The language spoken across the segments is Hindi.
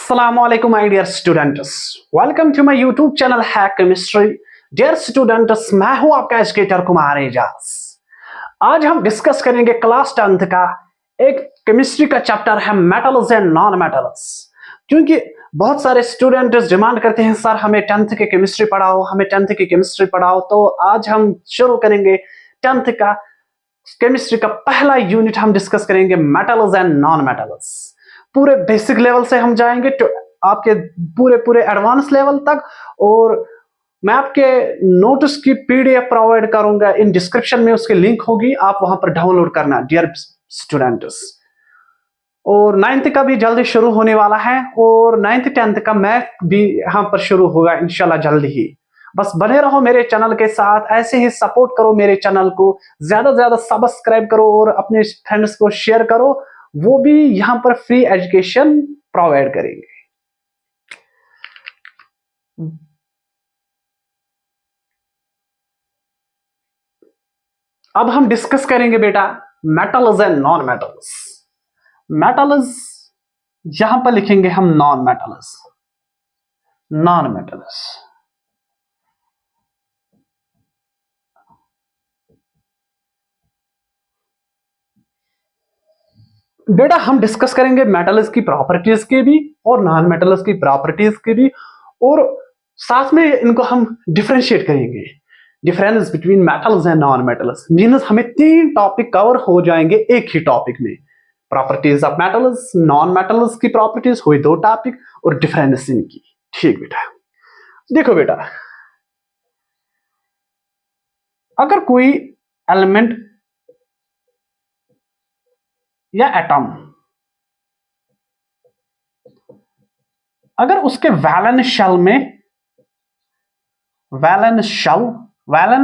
Assalamualaikum my dear students, welcome to my YouTube channel Hack Chemistry. Dear students, मैं हूं आपका एजुकेटर कुमार एजाज। आज हम डिस्कस करेंगे क्लास 10th का एक केमिस्ट्री का चैप्टर है मेटल्स एंड नॉन मेटल्स। क्योंकि बहुत सारे स्टूडेंट्स डिमांड करते हैं सर हमें 10th की केमिस्ट्री पढ़ाओ, हमें 10th की केमिस्ट्री पढ़ाओ, तो आज हम शुरू करेंगे 10th का केमिस्ट्री का पहला यूनिट। हम डिस्कस करेंगे मेटल्स एंड नॉन मेटल्स। पूरे बेसिक लेवल से हम जाएंगे तो आपके पूरे एडवांस लेवल तक, और मैं आपके नोट्स की पीडीएफ प्रोवाइड करूंगा। इन डिस्क्रिप्शन में उसकी लिंक होगी, आप वहां पर डाउनलोड करना डियर स्टूडेंट्स। और 9th का भी जल्दी शुरू होने वाला है, और 9th 10th का मैथ भी यहाँ पर शुरू होगा इंशाल्लाह जल्दी ही। बस बने रहो मेरे चैनल के साथ, ऐसे ही सपोर्ट करो मेरे चैनल को, ज्यादा से ज्यादा सब्सक्राइब करो और अपने फ्रेंड्स को शेयर करो, वो भी यहां पर फ्री एजुकेशन प्रोवाइड करेंगे। अब हम डिस्कस करेंगे बेटा metals and non metals. Metals यहां पर लिखेंगे हम नॉन मेटल्स। नॉन मेटल्स बेटा हम डिस्कस करेंगे मेटल्स की प्रॉपर्टीज के भी और नॉन मेटल्स की प्रॉपर्टीज के भी, और साथ में इनको हम डिफरेंशिएट करेंगे। Difference between metals and non metals means हमें 3 टॉपिक कवर हो जाएंगे एक ही टॉपिक में। Properties of metals, non metals की प्रॉपर्टीज हुई 2 टॉपिक, और डिफरेंस इनकी। ठीक बेटा, देखो बेटा, अगर कोई एलिमेंट या एटम अगर उसके वैलेंस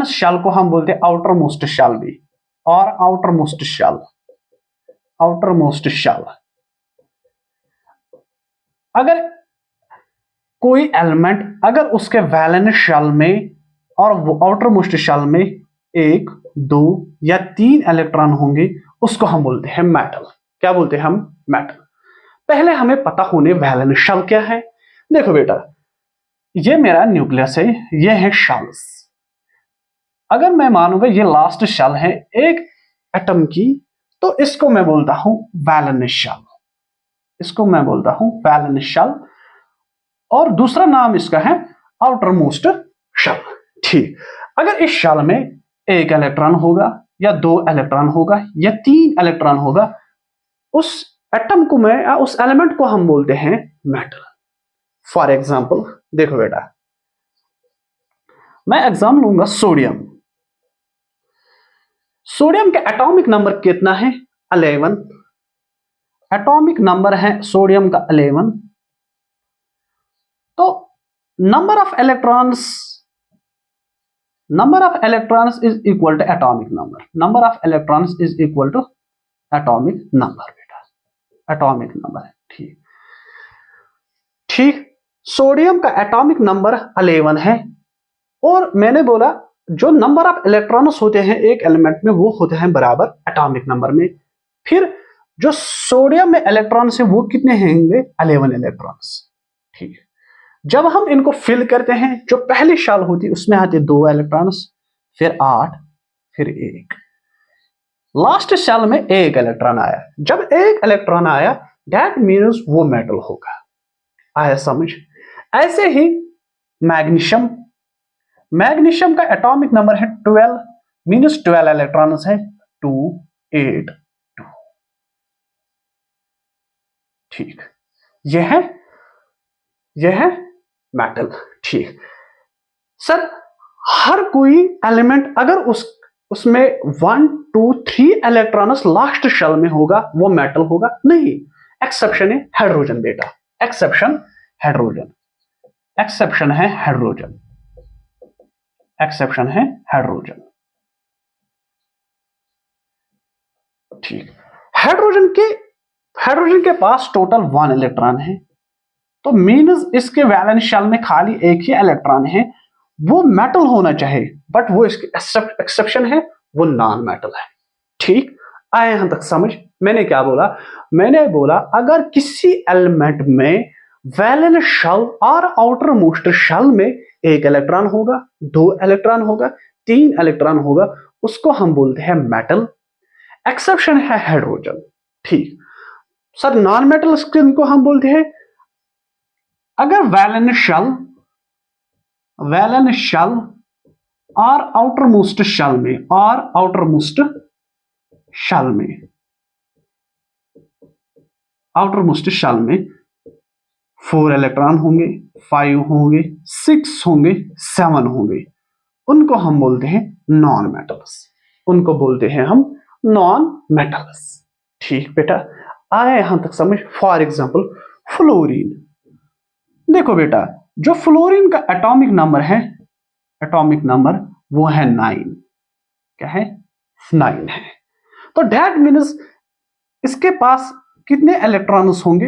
शेल को हम बोलते हैं आउटर मोस्ट शेल भी, और आउटर मोस्ट शेल अगर कोई एलिमेंट अगर उसके वैलेंस शेल में और आउटर मोस्ट शेल में 1, 2 या 3 इलेक्ट्रॉन होंगे, उसको हम बोलते हैं मेटल। क्या बोलते हैं हम? मेटल। पहले हमें पता होने वैलेंस शेल क्या है। देखो बेटा, ये मेरा न्यूक्लियस है, ये है शेल्स। अगर मैं मानूंगा ये लास्ट शेल है एक एटम की, तो इसको मैं बोलता हूं वैलेंस शेल। इसको मैं बोलता हूं वैलेंस शेल, और दूसरा नाम इसका है आउटर मोस्ट शेल। ठीक, अगर इस शेल में 1 इलेक्ट्रॉन होगा या 2 इलेक्ट्रॉन होगा या 3 इलेक्ट्रॉन होगा, उस एटम को मैं या उस एलिमेंट को हम बोलते हैं मेटल। फॉर एग्जाम्पल देखो बेटा, मैं एग्जाम लूंगा सोडियम। सोडियम का एटॉमिक नंबर कितना है? 11। एटॉमिक नंबर है सोडियम का 11। तो number of electrons is equal to atomic number. Number of electrons is equal to atomic number बेटा, एटॉमिक नंबर है। ठीक ठीक, सोडियम का एटॉमिक नंबर 11 है, और मैंने बोला जो नंबर ऑफ इलेक्ट्रॉन्स होते हैं एक एलिमेंट में वो होते हैं बराबर एटॉमिक नंबर में। फिर जो सोडियम में इलेक्ट्रॉन्स है वो कितने होंगे? 11 इलेक्ट्रॉन्स। ठीक, जब हम इनको फिल करते हैं, जो पहली शेल होती है उसमें आते 2 इलेक्ट्रॉन्स, फिर 8, फिर 1। लास्ट शेल में 1 इलेक्ट्रॉन आया। जब 1 इलेक्ट्रॉन आया, दैट मीन्स वो मेटल होगा। आया समझ? ऐसे ही मैग्नीशियम का एटॉमिक नंबर है 12, मीन्स 12 इलेक्ट्रॉन्स है 2, 8, 2। ठीक, यह है मेटल। ठीक सर, हर कोई एलिमेंट अगर उसमें 1, 2, 3 इलेक्ट्रॉन्स लास्ट शेल में होगा वो मेटल होगा? नहीं, एक्सेप्शन है हाइड्रोजन बेटा। एक्सेप्शन है हाइड्रोजन। ठीक, हाइड्रोजन के पास टोटल 1 इलेक्ट्रॉन है, तो मीन्स इसके वैलेंस शेल में खाली 1 ही इलेक्ट्रॉन है, वो मेटल होना चाहिए, बट वो इसकी एक्सेप्शन है, वो नॉन मेटल है। ठीक, आए यहां तक समझ? मैंने क्या बोला? मैंने बोला अगर किसी एलिमेंट में वैलेंस शेल और आउटर मोस्ट शेल में एक इलेक्ट्रॉन होगा, दो इलेक्ट्रॉन होगा, तीन इलेक्ट्रॉन होगा, उसको हम बोलते हैं मेटल। एक्सेप्शन है हाइड्रोजन। ठीक सर, नॉन मेटल स्किन को हम बोलते हैं, अगर वैलेंस शेल और आउटर मोस्ट शेल में 4 इलेक्ट्रॉन होंगे, 5 होंगे, 6 होंगे, 7 होंगे, उनको हम बोलते हैं नॉन मेटल्स। उनको बोलते हैं हम नॉन मेटल्स। ठीक बेटा, आया यहां तक समझ? For example fluorine. देखो बेटा, जो फ्लोरीन का एटॉमिक नंबर वो है 9। क्या है? 9 है। तो दैट मीन्स इसके पास कितने इलेक्ट्रॉन्स होंगे?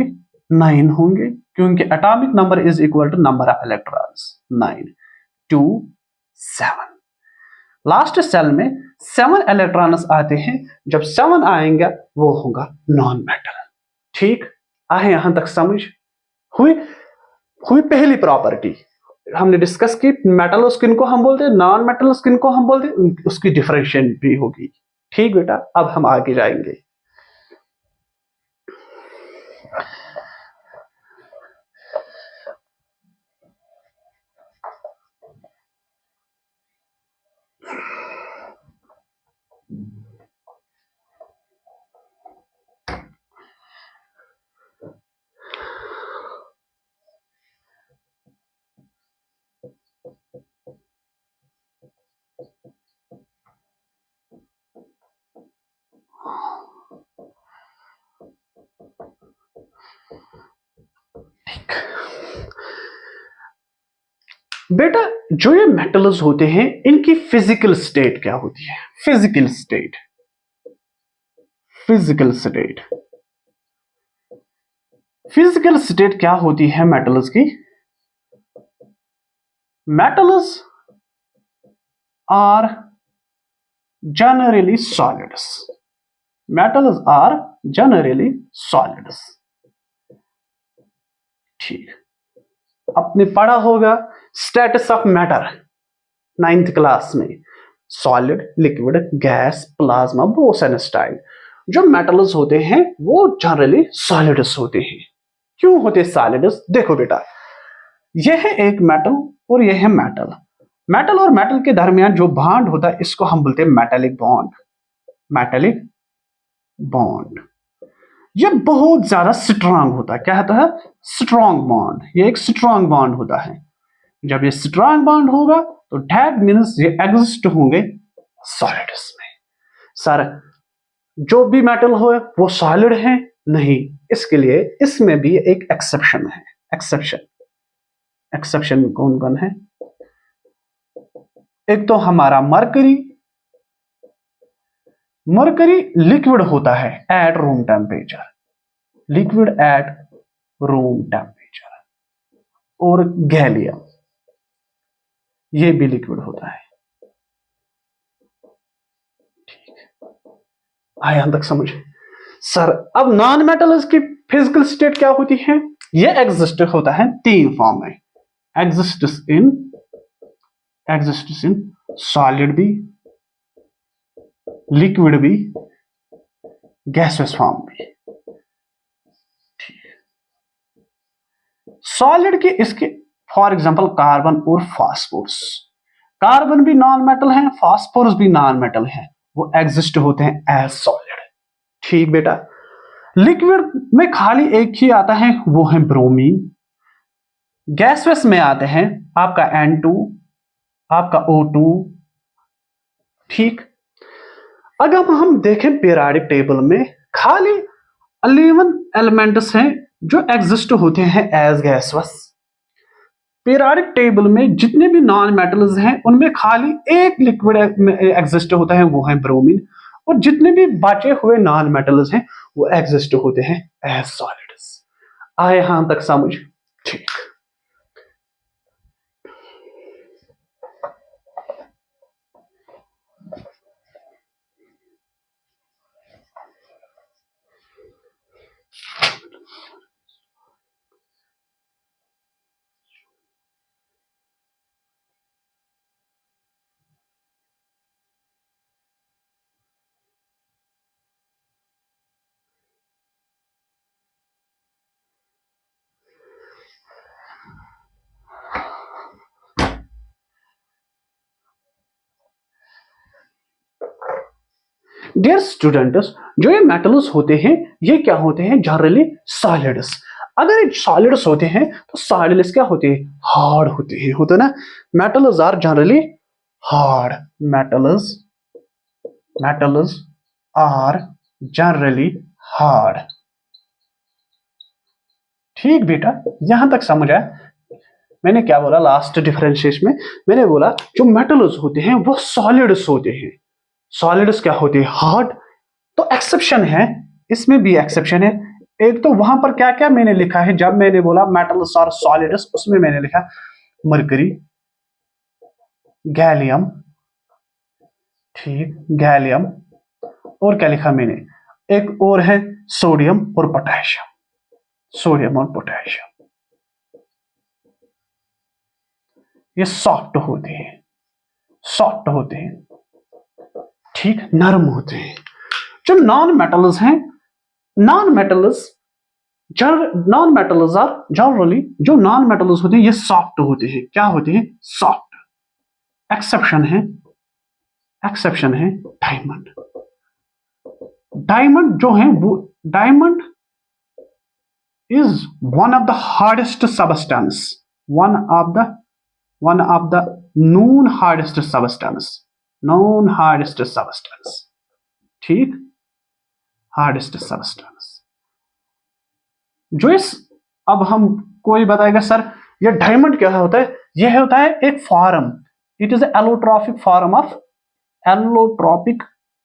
9 होंगे, क्योंकि atomic number is equal to number of electrons. 9 2 7। Last shell में 7 इलेक्ट्रॉन्स आते हैं। जब 7 आएंगे वो होगा नॉन मेटल। ठीक, आए यहां तक समझ? हुई हुई पहली प्रॉपर्टी हमने डिस्कस की। मेटल स्किन को हम बोलते हैं, नॉन मेटल स्किन को हम बोलते हैं, उसकी डिफरेंशिएशन भी होगी। ठीक बेटा, अब हम आगे जाएंगे। बेटा, जो ये मेटल्स होते हैं इनकी फिजिकल स्टेट क्या होती है? फिजिकल स्टेट फिजिकल स्टेट क्या होती है मेटल्स की? Metals are generally solids. Metals are generally solids. ठीक, आपने पढ़ा होगा status of matter 9th class में। Solid, liquid, gas, plasma, Bose and style. जो मेटल्स होते हैं वो जनरली सॉलिड्स होते हैं। क्यों होते सॉलिड्स? देखो बेटा, यह है एक मेटल और यह है मेटल। मेटल और मेटल के दरमियान जो बॉन्ड होता है इसको हम बोलते हैं मेटेलिक बॉन्ड। मेटेलिक बॉन्ड ये बहुत ज्यादा स्ट्रांग होता है। क्या होता है? Strong bond. ये एक स्ट्रांग बॉन्ड होता है। जब ये स्ट्रांग बॉन्ड होगा तो दैट मीन्स ये एग्जिस्ट होंगे सॉलिड्स में। सर, जो भी मेटल हो वो सॉलिड है? नहीं, इसके लिए इसमें भी एक एक्सेप्शन है। एक्सेप्शन कौन कौन है? एक तो हमारा मरकरी। मरकरी लिक्विड होता है at room temperature. Liquid at room temperature. और गैलियम, ये भी लिक्विड होता है। ठीक, आया यहां तक समझ? सर, अब नॉन मेटल्स की फिजिकल स्टेट क्या होती है? ये एग्जिस्ट होता है 3 फॉर्म में। एग्जिस्ट इन सॉलिड भी, लिक्विड भी, गैसियस फॉर्म भी। सॉलिड के इसके फॉर एग्जांपल कार्बन और फास्फोरस। कार्बन भी नॉन मेटल है, फास्फोरस भी नॉन मेटल है, वो एग्जिस्ट होते हैं एज सॉलिड। ठीक बेटा, लिक्विड में खाली एक ही आता है, वो है ब्रोमीन। गैसेस में आते हैं आपका N2, आपका O2। ठीक, अगर हम देखें पीरियोडिक टेबल में खाली 11 एलिमेंट्स हैं जो एग्जिस्ट होते हैं एज गैसेस। पीरियोडिक टेबल में जितने भी नॉन मेटल्स हैं उनमें खाली एक लिक्विड एग्जिस्ट होता है, वो है ब्रोमीन। और जितने भी बचे हुए नॉन मेटल्स हैं वो एग्जिस्ट होते हैं एज सॉलिड्स। आए यहां तक समझ? ठीक, डियर स्टूडेंट्स, जो ये मेटल्स होते हैं ये क्या होते हैं? Generally solids. अगर ये सॉलिड्स होते हैं तो सॉलिड्स क्या होते हैं? हार्ड होते हैं, होते ना। Metals are generally hard. Metals are generally hard. ठीक बेटा, यहां तक समझ आया? मैंने क्या बोला लास्ट डिफरेंशिएशन में? मैंने बोला जो मेटल्स होते हैं वो सॉलिड्स होते हैं। सॉलिड्स क्या होते हैं? हार्ड। तो एक्सेप्शन है, इसमें भी एक्सेप्शन है। एक तो वहां पर क्या क्या मैंने लिखा है, जब मैंने बोला मेटल्स और सॉलिड्स, उसमें मैंने लिखा मरकरी, गैलियम, ठीक, गैलियम, और क्या लिखा मैंने? एक और है सोडियम और पोटेशियम। सोडियम और पोटेशियम ये सॉफ्ट होते हैं, सॉफ्ट होते हैं, ठीक, नरम होते हैं। जो नॉन मेटल्स हैं, नॉन मेटल्स आर जनरली, जो नॉन मेटल्स होते हैं ये सॉफ्ट होते हैं। क्या होते हैं? सॉफ्ट। एक्सेप्शन है डायमंड। डायमंड जो है वो, diamond is one of the hardest substance, one of the known hardest substance, ठीक, हार्डेस्ट सबस्टेंस। जो इस, अब हम, कोई बताएगा सर ये डायमंड क्या होता है? यह होता है एक form, it is allotropic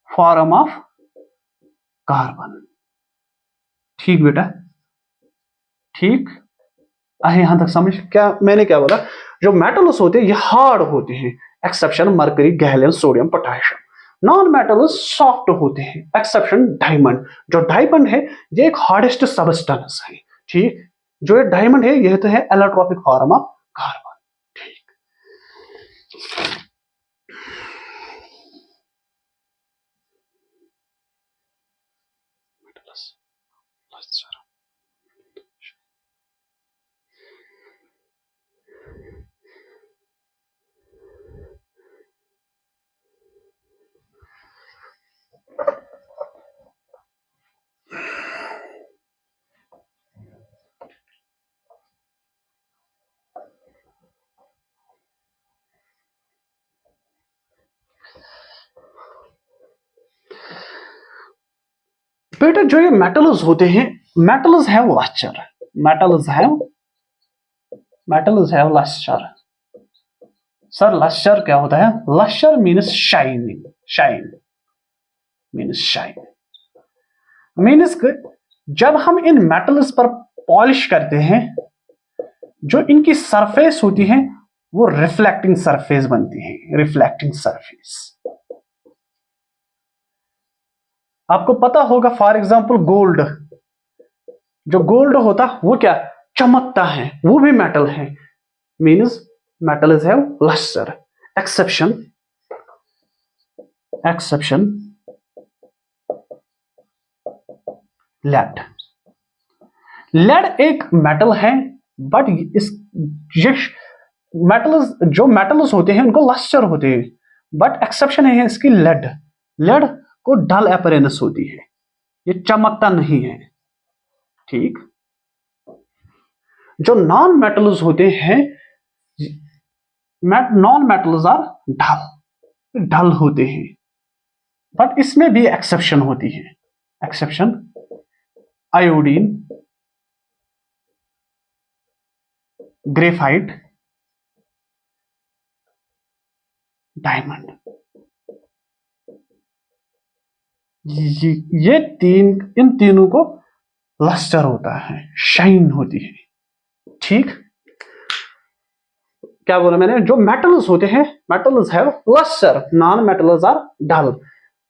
form of carbon. ठीक बेटा, ठीक, यहां तक समझ? क्या मैंने क्या बोला? जो मेटल्स होते हैं ये हार्ड होते हैं, exception mercury, gallium, sodium, potassium. Non metals soft होते हैं, एक्सेप्शन डायमंड। जो डायमंड है ये एक हार्डेस्ट सबस्टेंस है, ठीक। जो ये डायमंड है यह तो है एलोट्रॉपिक फॉर्म ऑफ कार्बन, ठीक। बेटा जो ये मेटल्स होते हैं, मेटल्स है लश्चर, मेटल्स है लश्चर। सर लश्चर क्या होता है? लश्चर मीन्स शाइनिंग, मीन्स जब हम इन मेटल्स पर पॉलिश करते हैं, जो इनकी सरफेस होती है वो रिफ्लेक्टिंग सरफेस बनती है, रिफ्लेक्टिंग सरफेस। आपको पता होगा फॉर एग्जांपल गोल्ड, जो गोल्ड होता वो क्या चमकता है, वो भी मेटल है, means metals have lustre. Exception lead. Lead एक मेटल है, बट इस मेटल्स, जो मेटल्स होते हैं उनको लस्टर होते हैं, बट एक्सेप्शन है इसकी लेड को डल अपीयरेंस होती है, ये चमकता नहीं है, ठीक। जो नॉन मेटल्स होते हैं, नॉन मेटल्स आर ढल होते हैं, बट इसमें भी एक्सेप्शन होती है। एक्सेप्शन आयोडीन, ग्रेफाइट, डायमंड, ये इन तीनों को लस्टर होता है, शाइन होती है, ठीक। क्या बोला मैंने? जो मेटल्स होते हैं, metals have lustre, non metals are dull,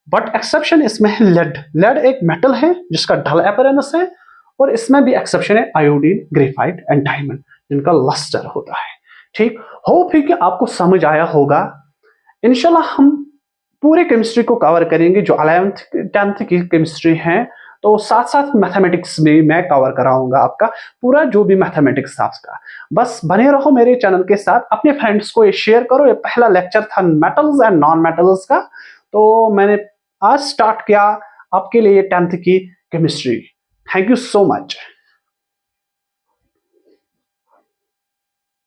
but exception इसमें है लेड एक मेटल है जिसका डल अपीयरेंस है, और इसमें भी एक्सेप्शन है आयोडीन, ग्रेफाइट एंड डायमंड, जिनका लस्टर होता है, ठीक। होप है कि आपको समझ आया होगा। इंशाल्लाह हम पूरे केमिस्ट्री को कवर करेंगे, जो 11th 10th की केमिस्ट्री है, तो साथ साथ मैथमेटिक्स में मैं कवर कराऊंगा आपका पूरा जो भी मैथमेटिक्स आपका। बस बने रहो मेरे चैनल के साथ, अपने फ्रेंड्स को ये शेयर करो। ये पहला लेक्चर था मेटल्स एंड नॉन मेटल्स का, तो मैंने आज स्टार्ट किया आपके लिए 10th की chemistry. Thank you so much.